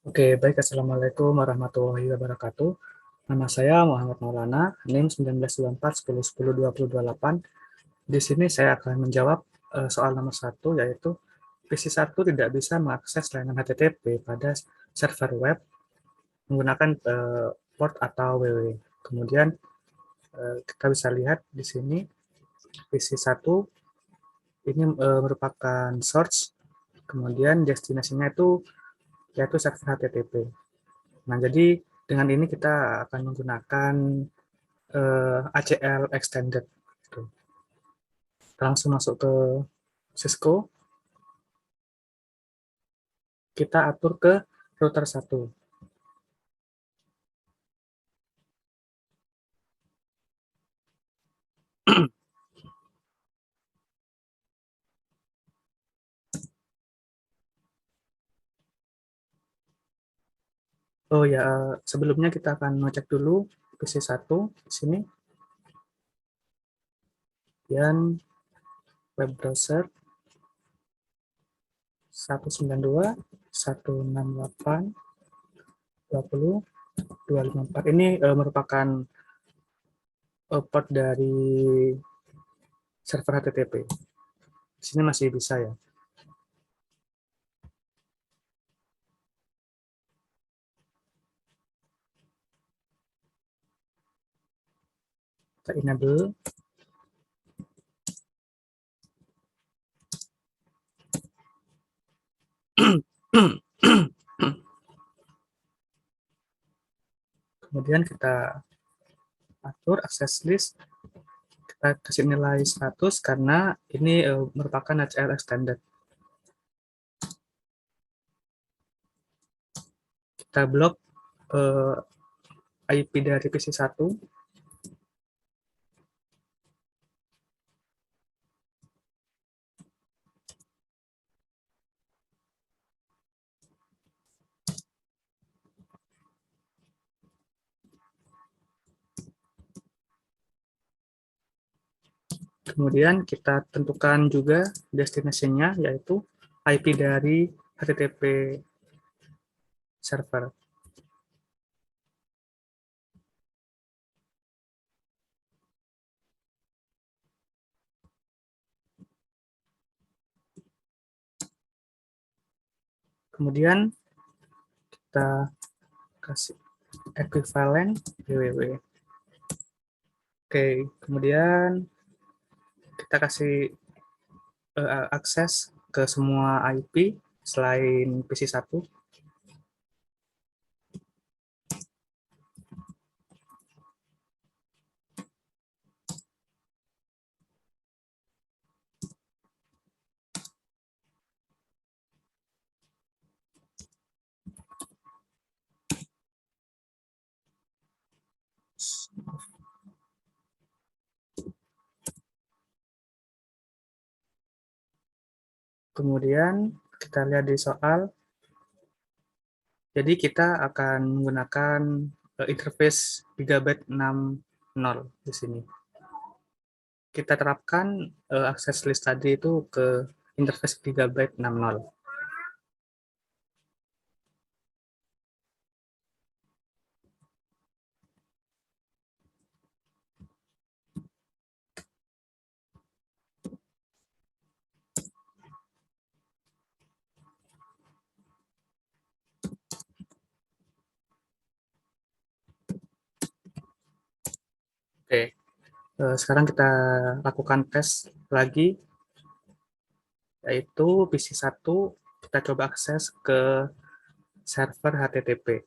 Oke, baik. Assalamualaikum warahmatullahi wabarakatuh. Nama saya Muhammad Maulana, NIM 1924 10 10 20 28. Di sini saya akan menjawab soal nomor satu, yaitu PC1 tidak bisa mengakses layanan HTTP pada server web menggunakan port atau WW. Kemudian kita bisa lihat di sini PC1 ini merupakan source, kemudian destinasinya itu yaitu server HTTP. Nah, jadi dengan ini kita akan menggunakan ACL extended. Gitu. Kita langsung masuk ke Cisco. Kita atur ke router 1. Oh ya, sebelumnya kita akan ngecek dulu PC1 di sini. Dan web browser 192.168.20.254. Ini merupakan port dari server HTTP. Di sini masih bisa ya. Kita enable. Kemudian kita atur access list. Kita kasih nilai 100 karena ini merupakan HCL extended. Kita blok IP dari PC1. Kemudian kita tentukan juga destinasinya, yaitu IP dari HTTP server. Kemudian kita kasih equivalent www. Oke, kemudian kita kasih akses ke semua IP selain PC1. Kemudian kita lihat di soal. Jadi kita akan menggunakan interface Gigabyte 60 di sini. Kita terapkan akses list tadi itu ke interface Gigabyte 60. Oke, sekarang kita lakukan tes lagi, yaitu PC1 kita coba akses ke server HTTP.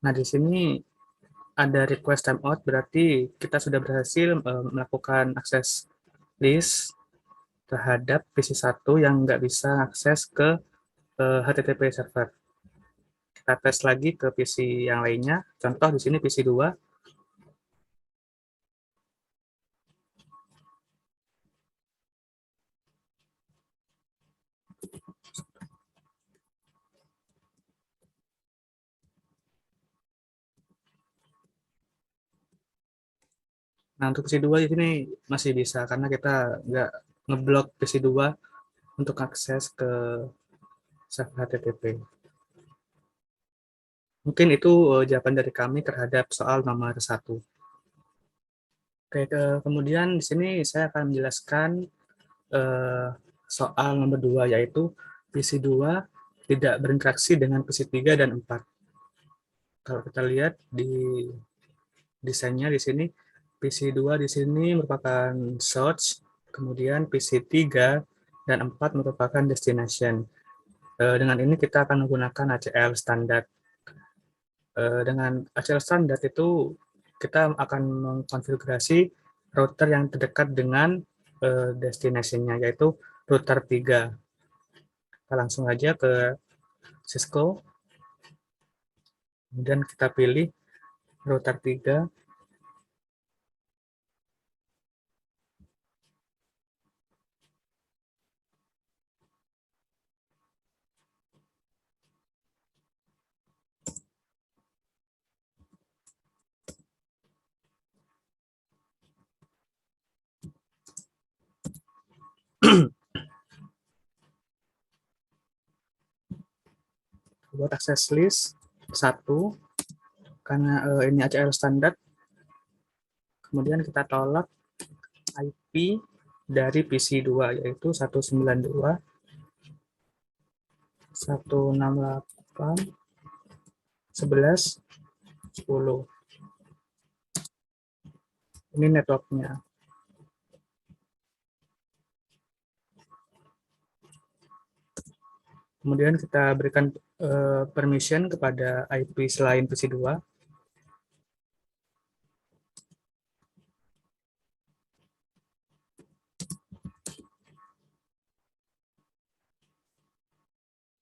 Nah, di sini ada request timeout, berarti kita sudah berhasil melakukan akses list terhadap PC1 yang nggak bisa akses ke HTTP server. Kita tes lagi ke PC yang lainnya. Contoh di sini PC2. Nah, untuk PC2 di sini masih bisa karena kita nggak ngeblok PC2 untuk akses ke server HTTP. Mungkin itu jawaban dari kami terhadap soal nomor 1. Oke, kemudian di sini saya akan menjelaskan eh, soal nomor 2, yaitu PC2 tidak berinteraksi dengan PC3 dan 4. Kalau kita lihat di desainnya di sini, PC2 di sini merupakan source, kemudian PC3 dan 4 merupakan destination. Dengan ini kita akan menggunakan ACL standar. Dengan ACL standar itu kita akan mengkonfigurasi router yang terdekat dengan destination-nya, yaitu router 3. Kita langsung aja ke Cisco, kemudian kita pilih router 3. Buat access list 1, karena ini ACL standar, kemudian kita tolak IP dari PC2, yaitu 192.168.11.10. Ini networknya. Kemudian kita berikan permission kepada IP selain PC2.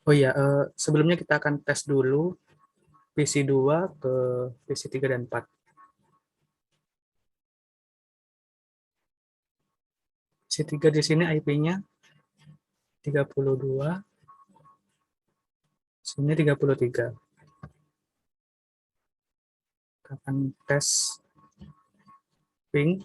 Oh iya, sebelumnya kita akan tes dulu PC2 ke PC3 dan 4. PC3 di sini IP-nya 32, sini 33. Kita akan tes ping.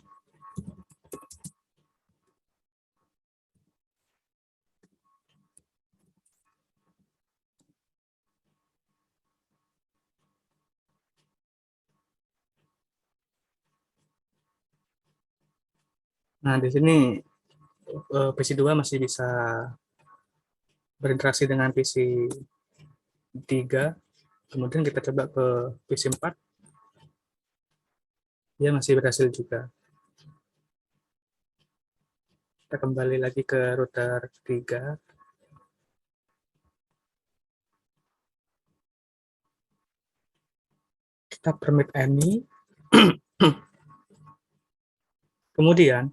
Nah, di sini PC2 masih bisa berinteraksi dengan PC3. Kemudian kita coba ke PC4, dia masih berhasil juga. Kita kembali lagi ke router 3. Kita permit any. Kemudian,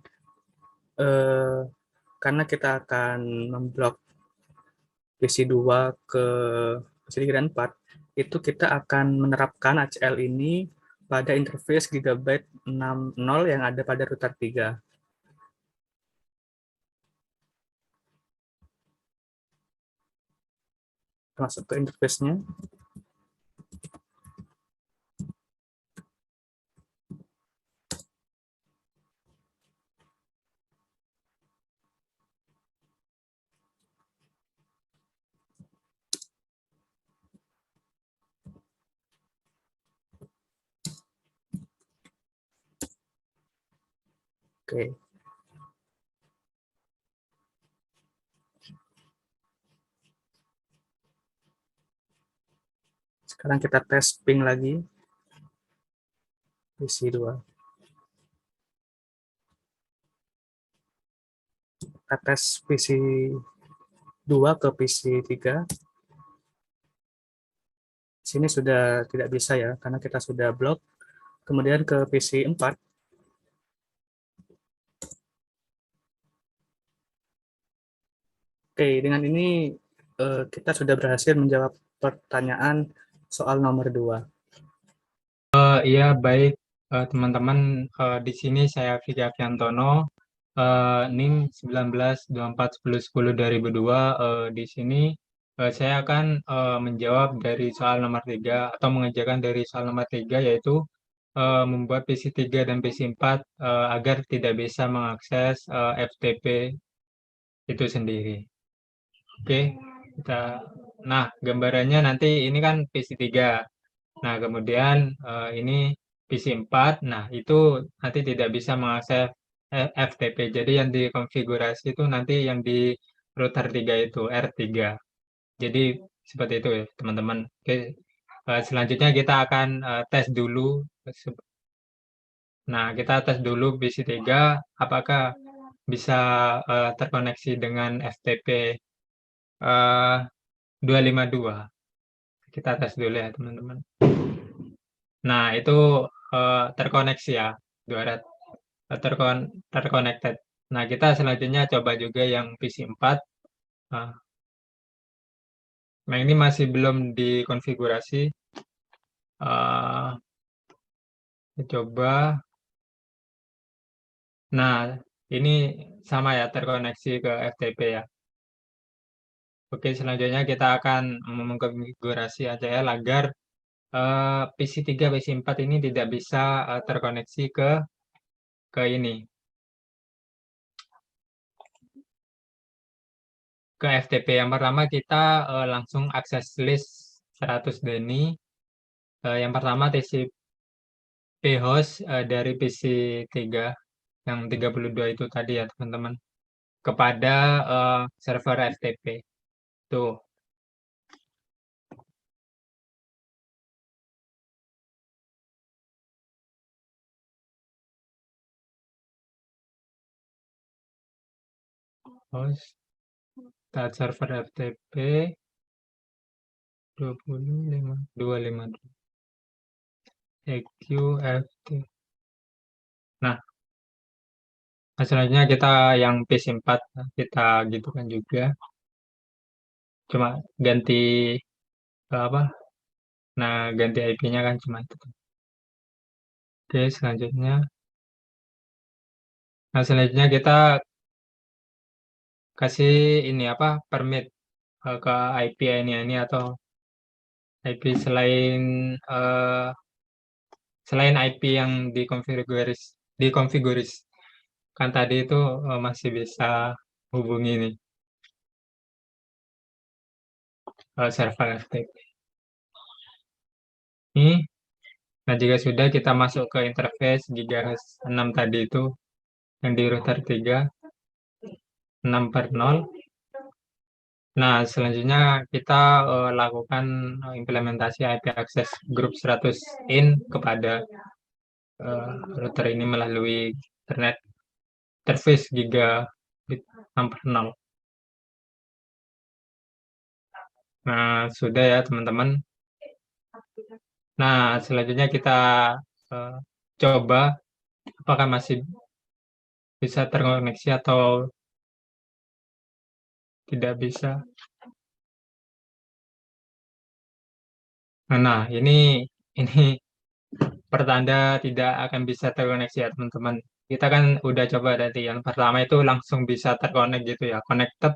karena kita akan memblok PC2 ke PC3 dan 4, itu kita akan menerapkan ACL ini pada interface Gigabyte 60 yang ada pada router 3. Masuk ke interface-nya. Oke. Sekarang kita tes ping lagi. PC2. Kita tes PC2 ke PC3. Sini sudah tidak bisa ya, karena kita sudah blok. Kemudian ke PC4. Oke, dengan ini kita sudah berhasil menjawab pertanyaan soal nomor 2. Iya, baik teman-teman. Di sini saya Vicky Afiantono, NIM 19241010-2002. Di sini saya akan menjawab dari soal nomor 3 atau mengerjakan dari soal nomor 3, yaitu membuat PC3 dan PC4 agar tidak bisa mengakses FTP itu sendiri. Oke, kita. Nah, gambarannya nanti ini kan PC3. Nah, kemudian ini PC4. Nah, itu nanti tidak bisa mengakses FTP. Jadi yang dikonfigurasi itu nanti yang di router 3 itu R3. Jadi seperti itu ya, teman-teman. Oke, selanjutnya kita akan tes dulu. Nah, kita tes dulu PC3 apakah bisa terkoneksi dengan FTP 252. Kita tes dulu ya, teman-teman. Nah, itu terkoneksi ya, 200 terconnected. Nah, kita selanjutnya coba juga yang PC4. Nah, ini masih belum dikonfigurasi. Kita coba. Nah, ini sama ya, terkoneksi ke FTP ya. Oke, selanjutnya kita akan mengkonfigurasi ACL agar PC3, PC4 ini tidak bisa terkoneksi ke ini, ke FTP. Yang pertama kita langsung akses list 100 Deni. Yang pertama TCP host dari PC3 yang 32 itu tadi ya, teman-teman, kepada server FTP. Tuh. Host start server FTP 25252 EQFT. Nah, selanjutnya kita yang PC4 kita gitu kan juga. Cuma ganti apa? Nah, ganti IP-nya kan cuma itu. Oke, selanjutnya. Nah, selanjutnya kita kasih ini apa? Permit ke IP ini atau IP selain IP yang dikonfiguris kan tadi itu masih bisa hubungi nih server FTP ini. Nah, jika sudah kita masuk ke interface gigahertz 6 tadi itu yang di router 3 6/0. Nah, selanjutnya kita lakukan implementasi IP access group 100 in kepada router ini melalui internet interface gigabit 6/0. Nah, sudah ya, teman-teman. Nah, selanjutnya kita coba apakah masih bisa terkoneksi atau tidak bisa. Nah, ini pertanda tidak akan bisa terkoneksi ya, teman-teman. Kita kan udah coba tadi yang pertama itu langsung bisa terkonek gitu ya, connected.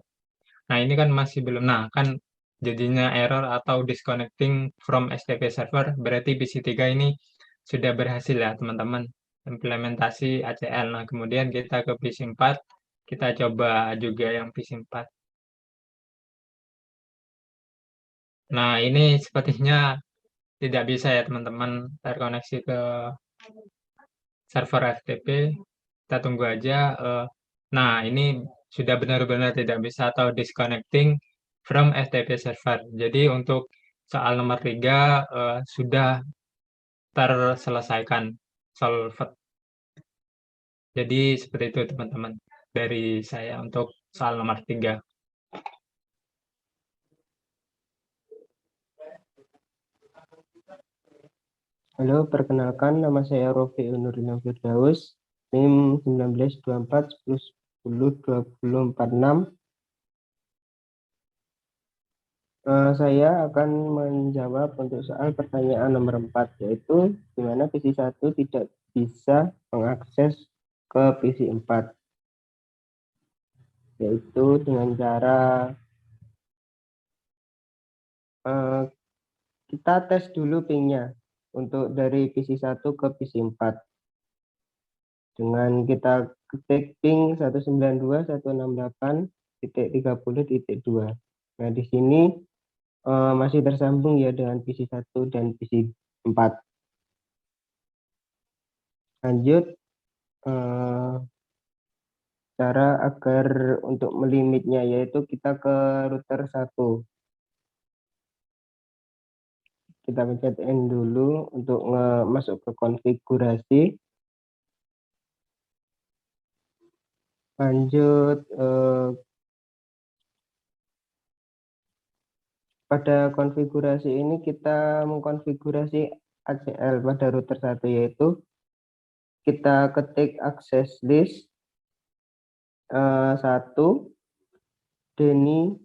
Nah, ini kan masih belum. Nah, kan jadinya error atau disconnecting from STP server, berarti PC3 ini sudah berhasil ya, teman-teman, implementasi ACL. Nah, kemudian kita ke PC4, kita coba juga yang PC4. Nah, ini sepertinya tidak bisa ya, teman-teman, terkoneksi ke server FTP. Kita tunggu aja. Nah, ini sudah benar-benar tidak bisa atau disconnecting from FTP server. Jadi untuk soal nomor 3 sudah terselesaikan, solved. Jadi seperti itu, teman-teman, dari saya untuk soal nomor 3. Halo, perkenalkan nama saya Rofi Nurina Firdaus, NIM 192410102046. Saya akan menjawab untuk soal pertanyaan nomor 4, yaitu di mana PC1 tidak bisa mengakses ke PC4, yaitu dengan cara kita tes dulu pingnya untuk dari PC 1 ke PC 4. Dengan kita ketik ping 192.168.30.2. Nah, di sini masih tersambung ya dengan PC 1 dan PC 4. Lanjut, cara agar untuk melimitnya yaitu kita ke router 1. Kita pencet N dulu untuk masuk ke konfigurasi. Lanjut, pada konfigurasi ini kita mengkonfigurasi ACL pada router 1, yaitu kita ketik access list 1 Denny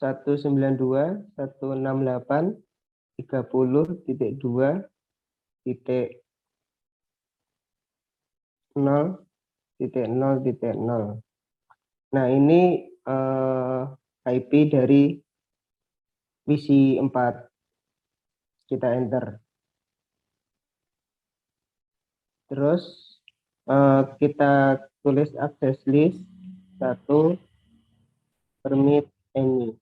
192.168.30.0.0.0. Nah, ini IP dari PC 4. Kita enter. Terus kita tulis access list 1 permit any.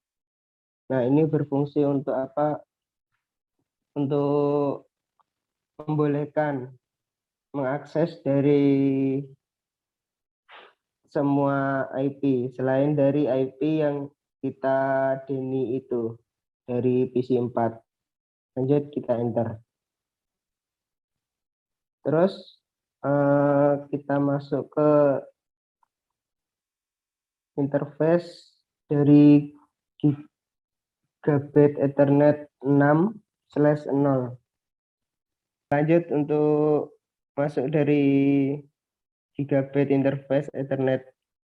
Nah, ini berfungsi untuk apa? Untuk membolehkan mengakses dari semua IP selain dari IP yang kita Denny itu dari PC 4. Lanjut, kita enter. Terus kita masuk ke interface dari Gigabit Ethernet 6/0. Lanjut, untuk masuk dari Gigabit interface Ethernet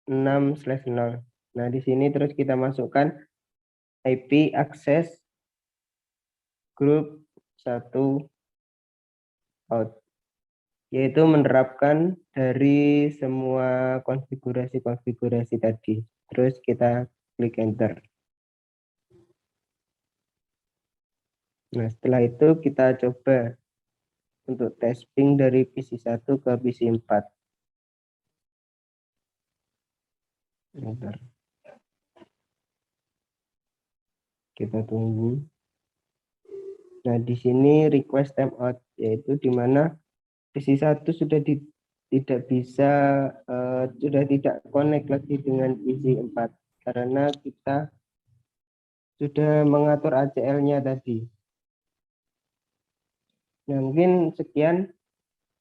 6/0. Nah, di sini terus kita masukkan IP access group 1 out, yaitu menerapkan dari semua konfigurasi tadi. Terus kita klik enter. Nah, setelah itu kita coba untuk testing dari PC 1 ke PC 4. Bentar. Kita tunggu. Nah, di sini request timeout, yaitu di mana PC 1 sudah tidak bisa sudah tidak connect lagi dengan PC 4 karena kita sudah mengatur ACL-nya tadi. Nah, mungkin sekian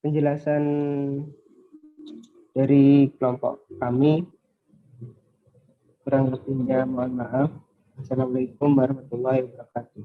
penjelasan dari kelompok kami. Kurang lebihnya mohon maaf. Assalamualaikum warahmatullahi wabarakatuh.